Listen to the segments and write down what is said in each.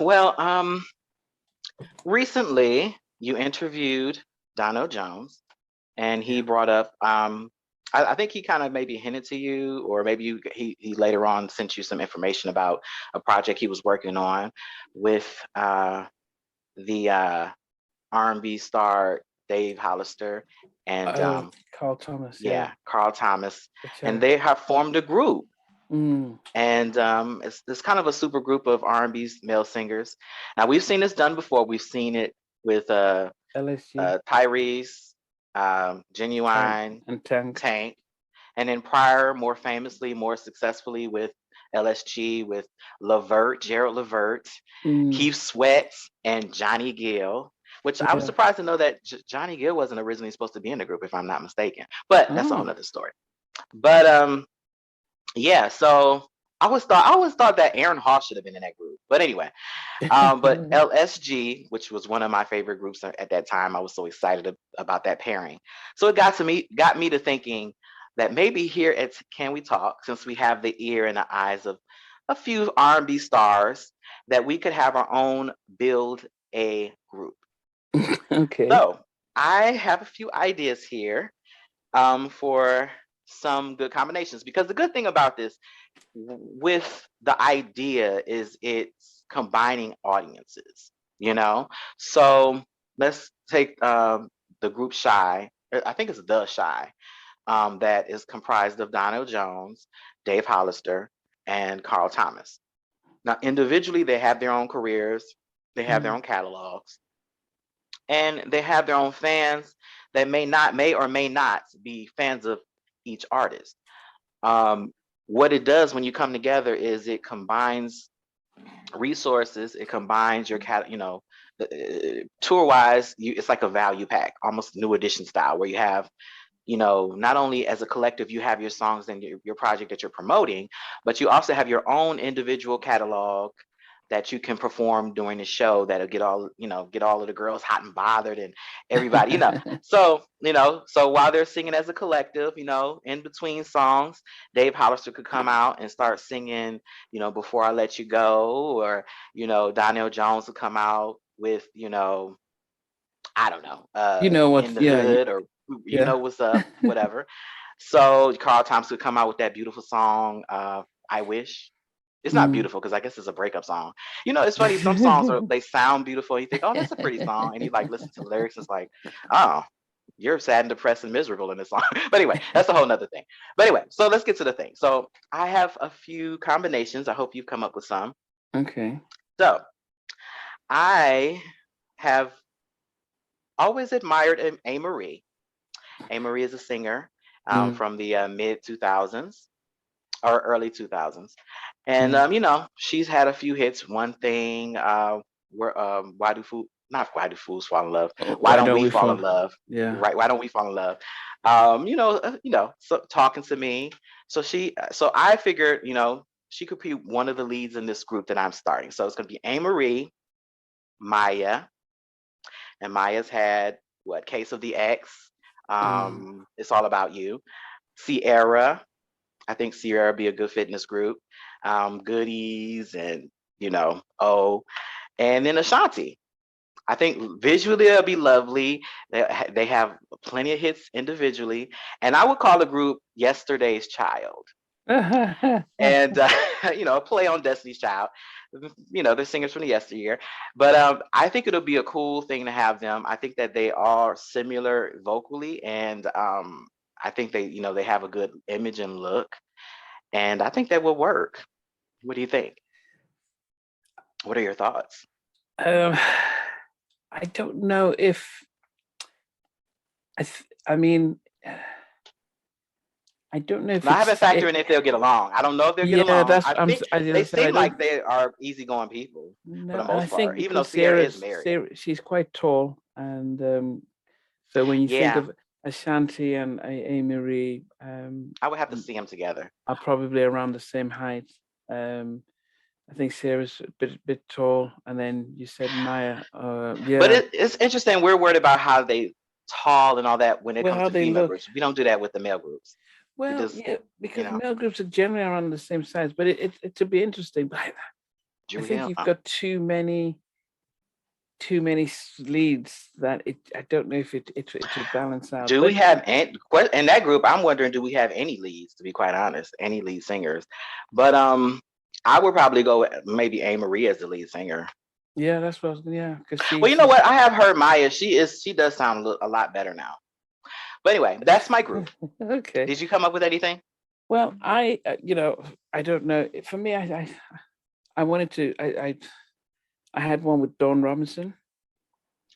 Well, recently you interviewed Dono Jones, and he Yeah. brought up, I think he kind of maybe hinted to you, or maybe he later on sent you some information about a project he was working on with the R&B star Dave Hollister and Oh, Carl Thomas. Yeah. yeah, Carl Thomas, The and cello. they have formed a group. Mm. And it's kind of a super group of R&B male singers. Now we've seen this done before. We've seen it with LSG, Tyrese, Tank, Genuine, and Tank. Tank, and then prior, more famously, more successfully with LSG, with Levert, Gerald Levert, Mm. Keith Sweat, and Johnny Gill. Which I was Yeah. surprised to know that Johnny Gill wasn't originally supposed to be in the group, if I'm not mistaken. But that's a whole Oh. nother story. But yeah, so I always thought that Aaron Hall should have been in that group. But anyway, but LSG, which was one of my favorite groups at that time, I was so excited about that pairing. So it got me to thinking that maybe here at Can We Talk, since we have the ear and the eyes of a few R&B stars, that we could have our own build a group. Okay. So I have a few ideas here for some good combinations, because the good thing about this with the idea is it's combining audiences, you know? So let's take the group Shy. I think it's the Shy, that is comprised of Donald Jones, Dave Hollister, and Carl Thomas. Now, individually, they have their own careers, they have their Mm. own catalogs, and they have their own fans that may or may not be fans of each artist. Um, what it does when you come together is it combines resources, it combines your tour wise, it's like a value pack, almost new edition style, where you have, not only as a collective you have your songs and your project that you're promoting, but you also have your own individual catalog that you can perform during the show, that'll get all of the girls hot and bothered, and everybody, so while they're singing as a collective, in between songs, Dave Hollister could come out and start singing, Before I Let You Go, or Donnell Jones would come out with, I don't know, You know In what? the Yeah. Hood, or Yeah. what's up, whatever. So Carl Thompson would come out with that beautiful song, I Wish. It's not Mm. beautiful because I guess it's a breakup song. It's funny, some songs they sound beautiful. You think, oh, that's a pretty song. And you like listen to the lyrics, it's like, oh, you're sad and depressed and miserable in this song. But anyway, that's a whole nother thing. But anyway, so let's get to the thing. So I have a few combinations. I hope you've come up with some. Okay. So I have always admired A. Marie. A. Marie is a singer Mm. from the mid 2000s or early 2000s. And Yeah. she's had a few hits. One thing, where why do food not why do fools fall in love? Oh, Why why don't don't we we fall in fall? love? Yeah. Right? Why don't we fall in love? So talking to me. So I figured, she could be one of the leads in this group that I'm starting. So it's gonna be A. Marie, Maya, and Maya's had what, Case of the X. Mm. It's all about you. Sierra, I think Sierra be a good fitness group. Goodies, and and then Ashanti. I think visually it'll be lovely. They have plenty of hits individually, and I would call the group Yesterday's Child. And play on Destiny's Child. They're singers from the yesteryear, but I think it'll be a cool thing to have them. I think that they are similar vocally, and I think they have a good image and look, and I think that will work. What do you think? What are your thoughts? um, I don't know if I mean, I don't know if Now, I it's haven't factored in if they'll get along. I don't know if they'll get yeah. along. That's I think I they said I seem don't like they are easygoing people for know, the and I most think part, even though because Sierra is married. Sarah, she's quite tall, and so when you think Yeah, of Ashanti and Marie, I would have to see them together. are probably around the same height. Um, I think Sarah's a bit tall, and then you said Maya. But Yeah. it's interesting. We're worried about how they tall and all that when it Well, comes how to they female look. groups. We don't do that with the male groups. We Well, just, yeah, you because know, male groups are generally around the same size, but it to be interesting. But I Drew think Hill. you've got too many leads that I don't know if it would balance out. Do we But have in that group? I'm wondering, do we have any leads? To be quite honest, any lead singers? But I would probably go with maybe A. Marie as the lead singer. yeah, that's what I was, yeah, because Well, you know what? I have heard Maya. She does sound a lot better now. But anyway, that's my group. okay. Did you come up with anything? Well, I don't know. For me, I wanted to. I had one with Dawn Robinson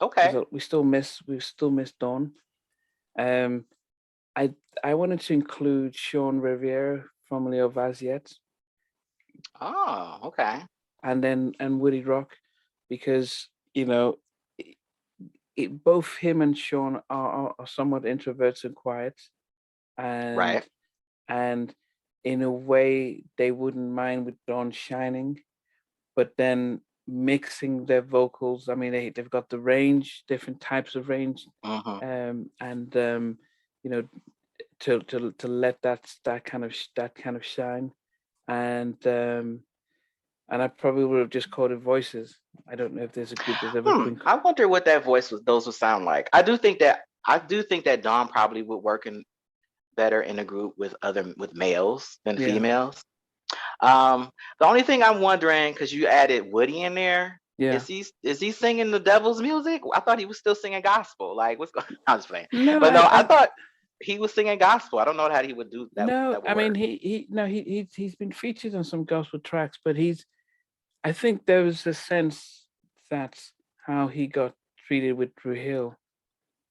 Okay. because we still miss Dawn. Um, I I wanted to include Sean Riviere, formerly of Aziet, Oh, okay. and Woody Rock, because it, both him and Sean are somewhat introverts and quiet, Right. and and in a way they wouldn't mind with Dawn shining, but then mixing their vocals. I mean, they've got the range, different types of range, Mm-hmm. and you know, to let that kind of shine, and I probably would have just called it voices. I don't know if there's a group that's ever been. I wonder what that those would sound like. I do think that Dawn probably would work better in a group with males than Yeah, females. Um, the only thing I'm wondering, because you added Woody in there, yeah. is he singing the devil's music? I thought he was still singing gospel. Like, what's going? I'm just playing, No, but no, I thought he was singing gospel. I don't know how he would do that. no. That would I mean, work. he no, he's been featured on some gospel tracks, but I think there was a sense that's how he got treated with Drew Hill,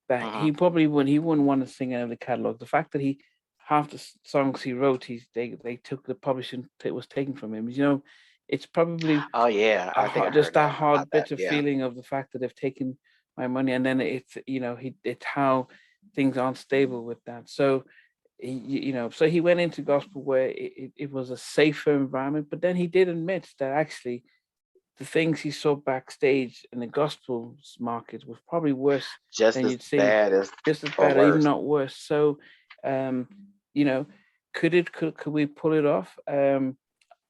that Hmm. he wouldn't want to sing out of the catalog. The fact that he half the songs he wrote, they took the publishing, it was taken from him. It's probably Oh yeah, I think I just heard that that about hard that. bitter Yeah. feeling of the fact that they've taken my money, and then it's how things aren't stable with that. So so he went into gospel where it was a safer environment, but then he did admit that actually the things he saw backstage in the gospel market was probably worse Just than as you'd see, bad as just as or bad, or even worse. not worse. So, you know, could we pull it off?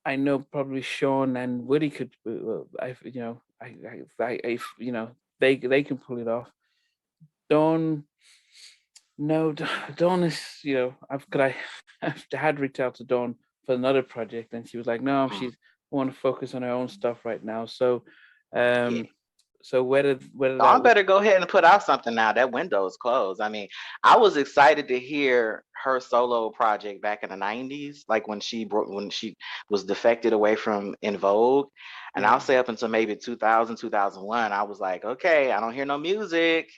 I know probably Sean and Woody could. I you know I they can pull it off. Dawn, no, Dawn is I've got I've had reached out to Dawn for another project, and she was like, no, Mm, she's want to focus on her own stuff right now. So, yeah. um, so whether that Dawn would, better go ahead and put out something now. That window is closed. I mean, I was excited to hear her solo project back in the '90s, like when she was defected away from In Vogue, and I'll yeah, say up until maybe 2000, 2001, I was like, okay, I don't hear no music,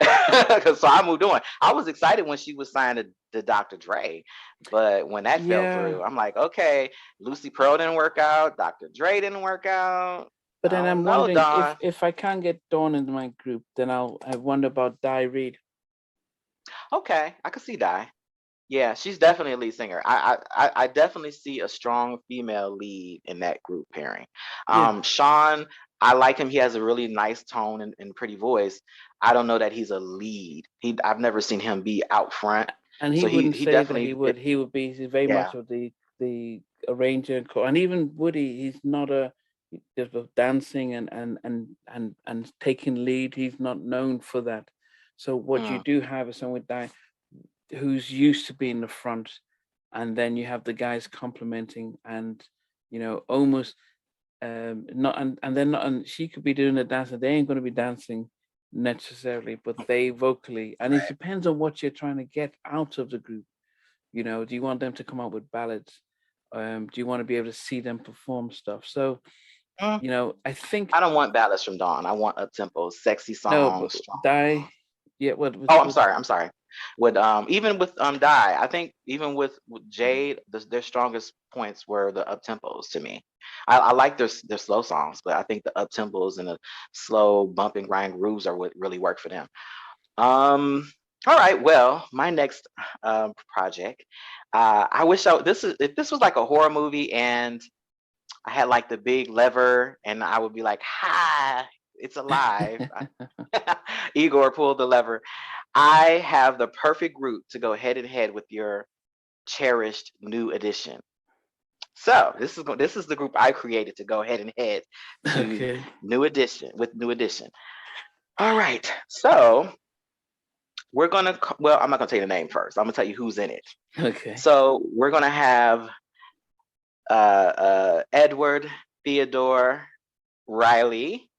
so I moved on. I was excited when she was signed to Dr. Dre, but when that fell yeah. through, I'm like, okay, Lucy Pearl didn't work out, Dr. Dre didn't work out. But I then don't I'm know, wondering Dawn. if I can't get Dawn into my group, then I wonder about Di Reed. Okay, I could see Di. Yeah, she's definitely a lead singer. I definitely see a strong female lead in that group pairing. Yeah, Sean, I like him. He has a really nice tone and pretty voice. I don't know that he's a lead. I've never seen him be out front. and he So wouldn't he say that definitely he would be. He's very yeah. much of the arranger and even Woody. He's not a just of dancing and taking lead. He's not known for that. So what you Mm, do have is someone with that who's used to being the front, and then you have the guys complementing, and almost not and then not, and she could be doing the dance, and they ain't going to be dancing necessarily, but they vocally, and it right. depends on what you're trying to get out of the group. Do you want them to come up with ballads? Do you want to be able to see them perform stuff? So Mm, I think I don't want ballads from Dawn. I want up tempo, sexy no, but songs, strong die. songs. Yeah, Oh, I'm sorry. I'm sorry. With even with Die, I think even with Jade, their strongest points were the up tempos to me. I like their slow songs, but I think the up tempos and the slow bump and grind grooves are what really work for them. All right. Well, my next project, I wish if this was like a horror movie and I had like the big lever and I would be like, "Hi, it's alive." Igor pulled the lever. I have the perfect group to go head and head with your cherished new edition. So this is the group I created to go ahead and head to Okay. New Edition with New Edition. All right. So we're gonna well, I'm not gonna tell you the name first. I'm gonna tell you who's in it. Okay. So we're gonna have Edward Theodore Riley.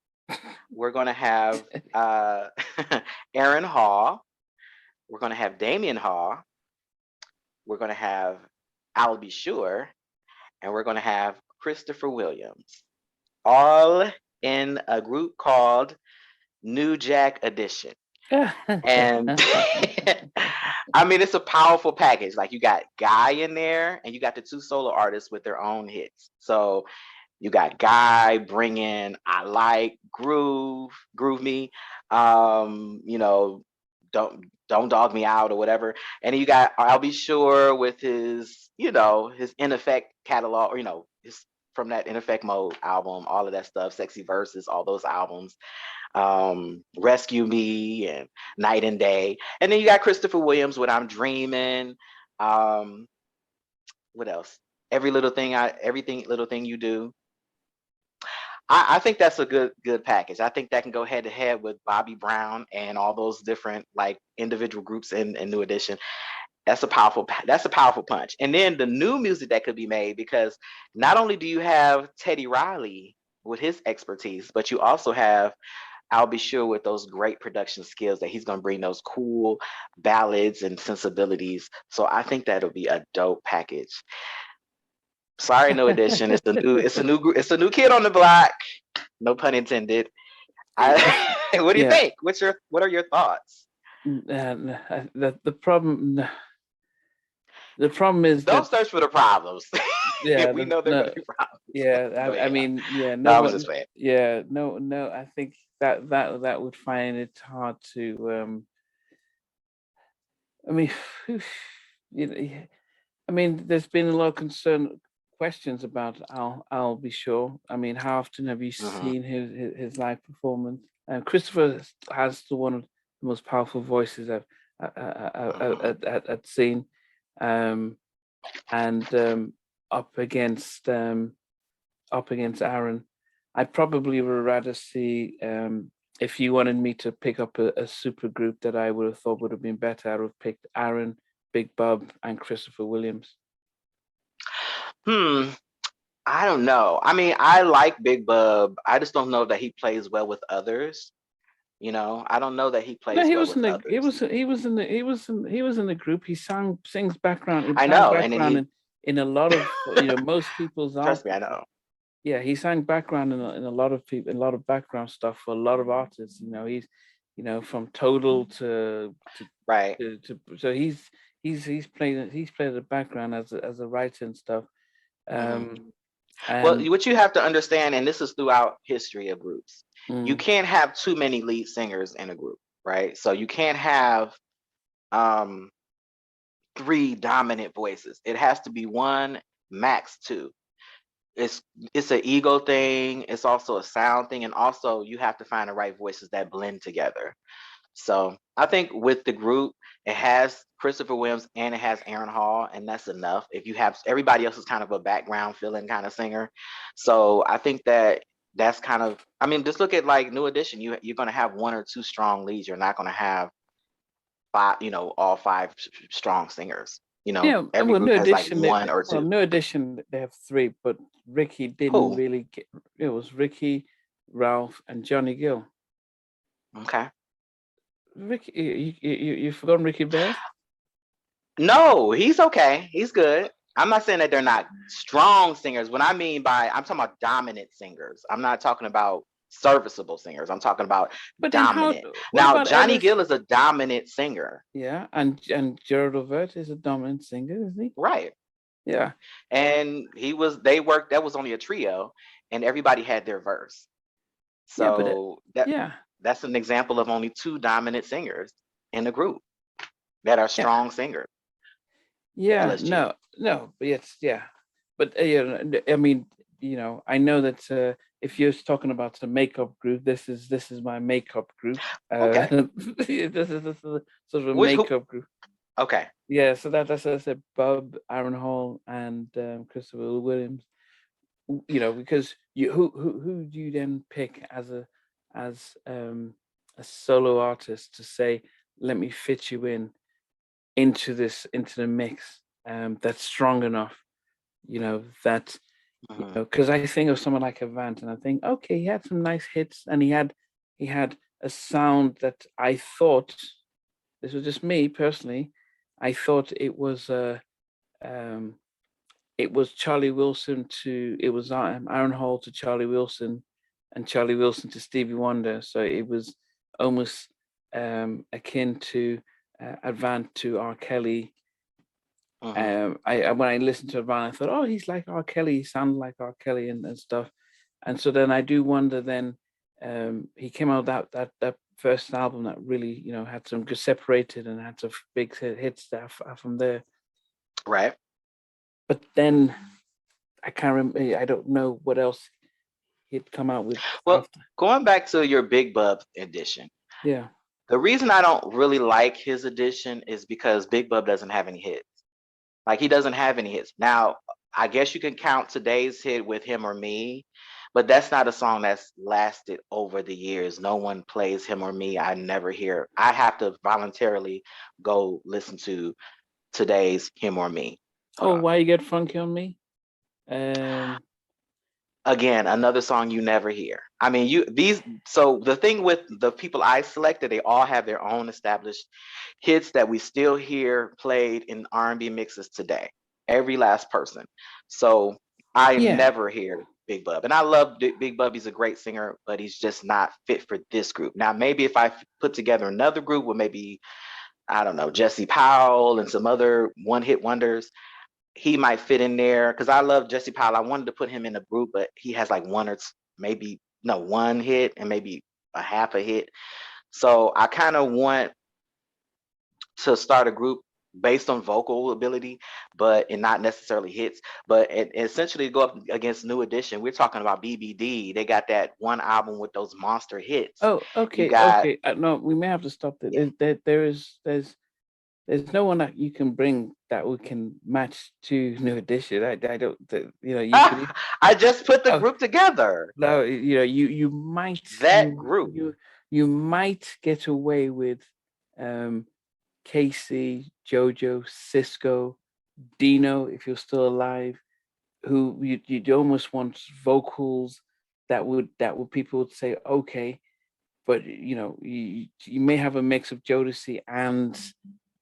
We're gonna have Aaron Hall. We're gonna have Damian Hall. We're gonna have I'll Be Sure, and we're gonna have Christopher Williams, all in a group called New Jack Edition. And I mean, it's a powerful package. Like you got Guy in there, and you got the two solo artists with their own hits. So you got Guy bringing I Like Groove Me, you know, don't dog me out or whatever. And then you got I'll Be Sure with his, you know, his In Effect catalog, or, you know, his from that In Effect Mode album, all of that stuff, Sexy Verses, all those albums, Rescue Me and Night and Day. And then you got Christopher Williams with I'm Dreaming. Um, what else? Everything little thing you do. I think that's a good package. I think that can go head to head with Bobby Brown and all those different like individual groups in New Edition. That's a powerful punch. And then the new music that could be made, because not only do you have Teddy Riley with his expertise, but you also have I'll Be Sure with those great production skills that he's going to bring those cool ballads and sensibilities. So I think that'll be a dope package. Sorry, New Edition. It's a new kid on the block. No pun intended. What do you Yeah. think? What are your thoughts? The problem is Don't that search for the problems. yeah, We know there are no, going to be problems. yeah. Go I ahead. mean, yeah, No, no I was one, just saying. yeah, no. I think that would find it hard to. I mean, you know, I mean, there's been a lot of questions about I'll Be Sure. I mean, how often have you Mhm. seen his live performance? Christopher has one of the most powerful voices I've seen, um, and up against Aaron. I probably would rather see, if you wanted me to pick up a super group that I would have thought would have been better, I would have picked Aaron, Big Bob, and Christopher Williams. Hmm. I don't know. I mean, I like Big Bub. I just don't know that he plays well with others. You know, I don't know that he No, plays he well was in with the others. he was in the group. Sings background. He I sang know, and background he in a lot of most people's trust albums. me, I know. Yeah, he sang background in a lot of people, in a lot of background stuff for a lot of artists. He's from Total Right. so he's played the background as a writer and stuff. Mhm. Um Well, and what you have to understand, and this is throughout history of groups, you mm, can't have too many lead singers in a group, right? So you can't have um, three dominant voices. It has to be one, max two. It's it's an ego thing. It's also a sound thing, and also you have to find the right voices that blend together. So I think with the group, it has Christopher Williams and it has Aaron Hall, and that's enough. If you have everybody else is kind of a background filling kind of singer, so I think that's kind of. I mean, just look at like New Edition. You're going to have one or two strong leads. You're not going to have five. You know, all five strong singers. You know, yeah, every well, group has like one or two. New Edition they have three, but Ricky didn't Who? really get. It was Ricky, Ralph, and Johnny Gill. Okay. Ricky, you forgotten Ricky Bears? No, he's okay. He's good. I'm not saying that they're not strong singers. What I mean by I'm talking about dominant singers. I'm not talking about serviceable singers. I'm talking about But then dominant. what Now, about Johnny Ellis? Gill is a dominant singer, Yeah, and Gerald Levert is a dominant singer, isn't he? right? Yeah, And they worked, that was only a trio, and everybody had their verse. yeah, but So yeah, that's an example of only two dominant singers in the group that are yeah, strong singers, the yeah. LSG. No, but yeah, but I mean, I know that if you're talking about a makeup group, this is my makeup group. Okay. This is sort of a Which who makeup group. Okay. Yeah, so that's I said Bob, Aaron Hall, and Christopher Williams. You know, because who do you then pick as as um a solo artist to say, let me fit you into the mix, that's strong enough, you know, that, you Mhm. know, because I think of someone like Avant and I think, okay, he had some nice hits and he had a sound that I thought, this was just me personally, I thought um it was Charlie Wilson to, it was Aaron Hall to Charlie Wilson, and Charlie Wilson to Stevie Wonder. So it was almost akin to Avant to R. Kelly. Mhm. When I listened to Avant, I thought, oh, he's like R. Kelly. He sounded like R. Kelly and stuff. And so then I do wonder. Then he came out that first album that really, you know, had some good separated and had some big hits that are from there. Right. But then I can't remember. I don't know what else he'd come out with Well, after. going back to your Big Bub edition, Yeah. the reason I don't really like his edition is because Big Bub doesn't have any hits. Like he doesn't have any hits. Now, I guess you can count today's hit with Him or Me, but that's not a song that's lasted over the years. No one plays Him or Me. I never hear. I have to voluntarily go listen to today's Him or Me. Hold Oh, on. why you get funky on me? Um. Again, another song you never hear. I mean, you these so the thing with the people I selected, they all have their own established hits that we still hear played in R&B mixes today. Every last person. So I Yeah. never hear Big Bub. And I love Big Bub. He's a great singer, but he's just not fit for this group. Now, maybe if I put together another group with maybe, I don't know, Jesse Powell and some other one-hit wonders, he might fit in there because I love Jesse Powell. I wanted to put him in a group, but he has like one or maybe no one hit and maybe a half a hit. So I kind of want to start a group based on vocal ability, but and not necessarily hits, but essentially go up against New Edition. We're talking about BBD. They got that one album with those monster hits. Oh, You okay, got okay. No, we may have to stop there. yeah. There's no one that you can bring that we can match to New Edition. I don't. You know, you could. I just put the Oh group together. no, you know, you might That group. you might get away with, um, Casey, Jojo, Cisco, Dino, if you're still alive, who you'd almost want vocals that would people would say okay, but you know you may have a mix of Jodeci and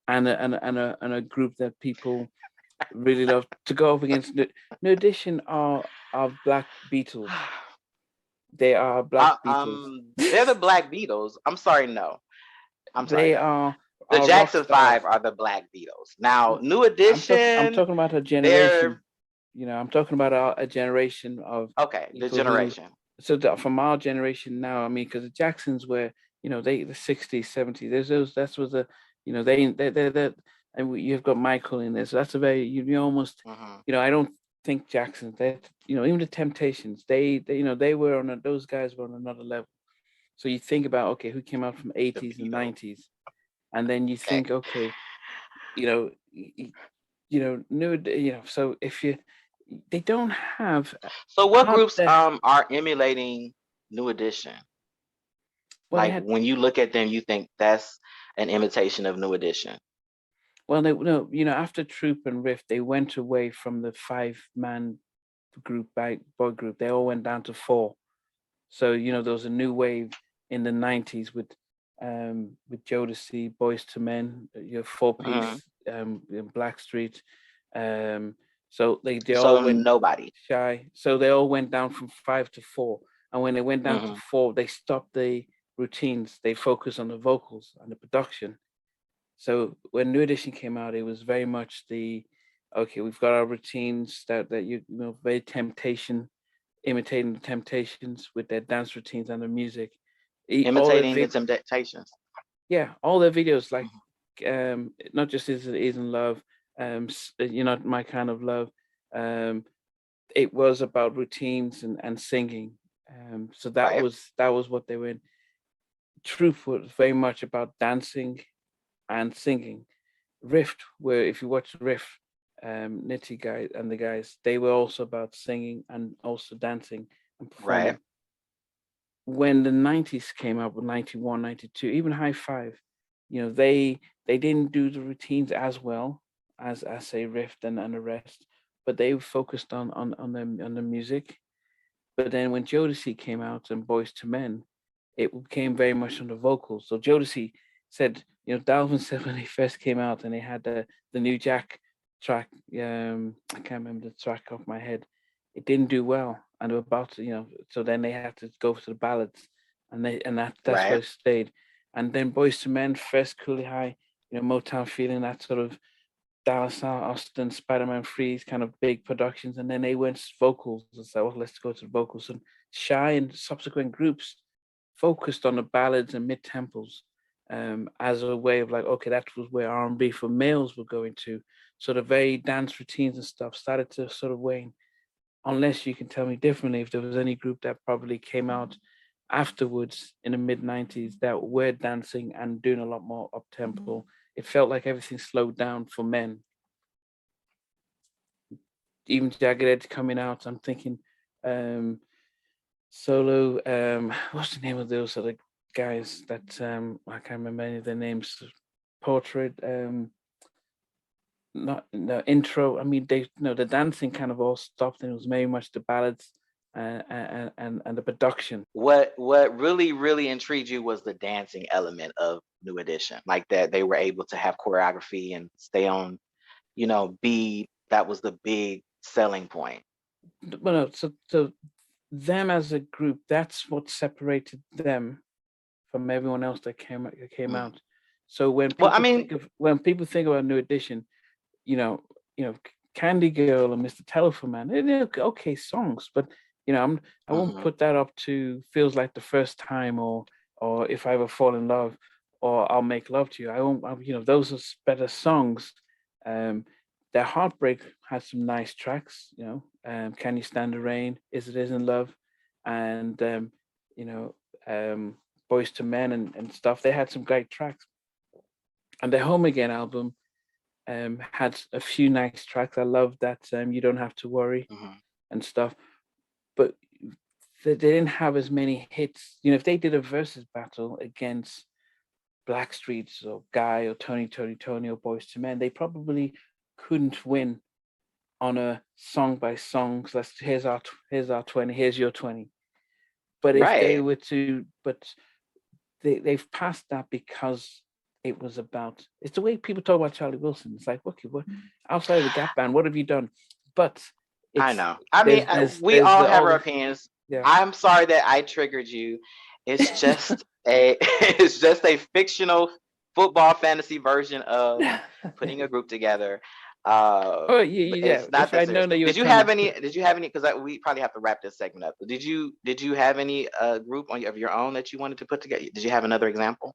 a group that people really love to go up against. No Edition are Black Beatles. They are Black Beatles. They're the Black Beatles. I'm sorry, no. I'm sorry, They no. are The rock Jackson stars. Five are the Black Beatles. Now, No, New I'm Edition, talking about a generation. they're You know, I'm talking about a generation of okay. The people who, generation. so that from our generation now, I mean, because the Jacksons were, you know, they the 60s, 70s. There's those. That was a, you know, they and you've got Michael in there. So that's a very you almost, Hmm. you know, I don't think Jacksons. That, you know, even the Temptations. They you know they were on those guys were on another level. So you think about, okay, who came out from The 80s and Beatles. 90s, and then you Okay. think, okay, you know, you know, new, you know, so if you, they don't have So, what half groups the, are emulating New Edition? well, they Like had, when you look at them, you think that's an imitation of New Edition. well, they, no, you know, after Troop and Riff, they went away from the 5-man group, boy group. They all went down to 4. So, you know, there was a new wave in the 90s with Jodeci, Boys to Men, your 4-piece, Hmm. in Blackstreet. Um, so they all So went nobody. shy. So they all went down from 5 to 4. And when they went down to Hmm. 4, they stopped the routines. They focused on the vocals and the production. So when New Edition came out, it was very much the, okay, we've got our routines that you know, very temptation, imitating the Temptations with their dance routines and the music. All their Imitating the Temptations. yeah, all their videos, like, Mhm. not just is in love, you're not my kind of love. Um, it was about routines and singing. So Right. that was what they were in. Truth was very much about dancing and singing. Rift, where if you watch Rift, Nitty guy and the guys, they were also about singing and also dancing and Right. performing. When the 90s came out with 91, 92, even High Five, they didn't do the routines as well as say Rift and the rest, but they focused on the music. But then when Jodeci came out and Boys to Men, it became very much on the vocals. So Jodeci said, Dalvin said when they first came out and they had the new Jack track, I can't remember the track off my head. It didn't do well, and they were about to, so then they had to go to the ballads, and that's where Right. it stayed. And then Boys to Men, first Coolie High, Motown feeling, that sort of Dallas Austin, Spider-Man Freeze kind of big productions, and then they went vocals and said, well, let's go to the vocals. And Shy and subsequent groups focused on the ballads and mid-tempos, as a way of like, okay, that was where R&B for males were going to. So the very dance routines and stuff started to sort of wane, unless you can tell me differently, if there was any group that probably came out afterwards in the mid-90s that were dancing and doing a lot more up-tempo. It felt like everything slowed down for men. Even Jagged Edge coming out, I'm thinking, solo, what's the name of those other guys that, I can't remember any of their names. Portrait, not no intro. I mean, they the dancing kind of all stopped, and it was very much the ballads, and the production. What really intrigued you was the dancing element of New Edition, like that they were able to have choreography and stay on, beat. That was the big selling point. Well, no, so them as a group, that's what separated them from everyone else that came Mm. out. So when Well, I people mean, think about New Edition, you know, Candy Girl and Mr. Telephone Man, they're okay songs, but I won't mhm, put that up to Feels Like the First Time, or If I Ever Fall in Love, or I'll Make Love to You. I won't, those are better songs. Um, their Heartbreak has some nice tracks, Can You Stand the Rain, Is It Isn't Love, and you know, Boys to Men and stuff. They had some great tracks. And their Home Again album had a few nice tracks. I love that, You Don't Have to Worry mhm. and stuff. But they didn't have as many hits. If they did a versus battle against Blackstreets or Guy or Tony or Boys to Men, they probably couldn't win on a song by song. So here's our 20, here's your 20. But if they Right. were to, but they've passed that because it's the way people talk about Charlie Wilson. It's like, okay, what outside of the Gap Band, what have you done? But I it's know. I mean, we there's all the have all our the opinions. yeah. I'm sorry that I triggered you. It's just a it's just a fictional football fantasy version of putting a group together. Oh But yeah. it's not If that I'd serious. known that you were Did you trying have to any? put, Did you have any? Because we probably have to wrap this segment up. But did you have any group of your own that you wanted to put together? Did you have another example?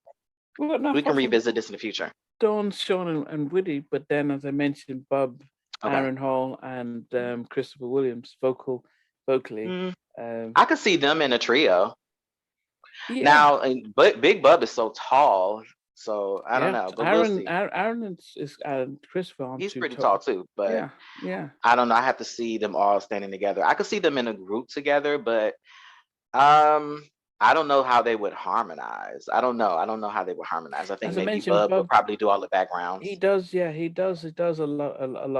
well, not We can apart from revisit this in the future. Dawn, Sean, and Woody, but then as I mentioned, Bob, Okay. Aaron Hall, and Christopher Williams, vocally. Mm, Um, I could see them in a trio. yeah, Now, but Big Bub is so tall, so I don't yeah. know, but we'll see. Aaron is Christopher on He's too pretty tall. tall too, but Yeah, yeah. I don't know. I have to see them all standing together. I could see them in a group together, but um, I don't know how they would harmonize. I don't know. I don't know how they would harmonize. I think As I maybe mentioned, Bub would Bob, probably do all the he backgrounds. does. Yeah, he does. He does a lot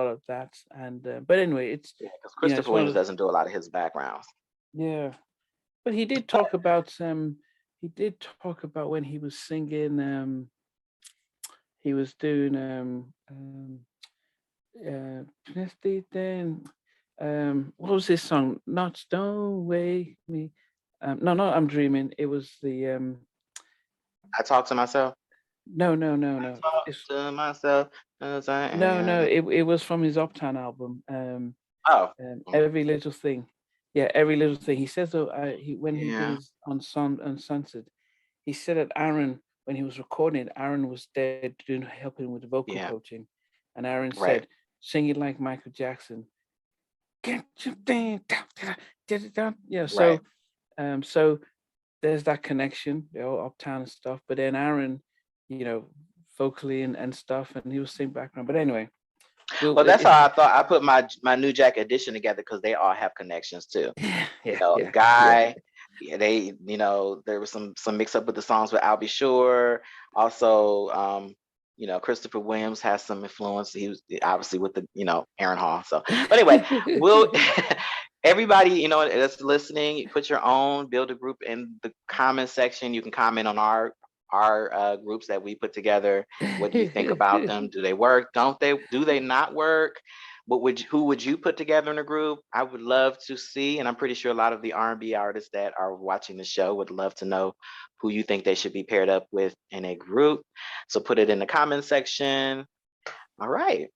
of that. And but anyway, Yeah, because it's Christopher one Williams of doesn't do a lot of his backgrounds. yeah. But he did talk about when he was singing. He was doing Misty then what was this song? Not Don't Wake Me. No, I'm dreaming. It was the I talk to myself. I no. talk It's to myself as I no, am. it was from his Uptown album. Oh, mm, Every Little Thing. Yeah, Every Little Thing. He says though, when he did yeah, his on Sunset, he said that Aaron, when he was recording it, Aaron was there doing helping with the vocal yeah, coaching, and Aaron right, said, "Sing it like Michael Jackson." Get your thing down, get it down. Yeah, right. so there's that connection, Uptown and stuff. But then Aaron, you know, vocally and stuff, and he was singing background. But anyway, Well, that's how I thought I put my New Jack Edition together, because they all have connections too. yeah. Guy, yeah, they, there was some mix up with the songs with I'll Be Sure. Also, Christopher Williams has some influence. He was obviously with the, Aaron Hall. So, but anyway, we'll everybody, that's listening, put your own, build a group in the comment section. You can comment on our groups that we put together. What do you think about them? Do they work? Do they not work? Who would you put together in a group? I would love to see, and I'm pretty sure a lot of the R&B artists that are watching the show would love to know who you think they should be paired up with in a group. So put it in the comment section. All right.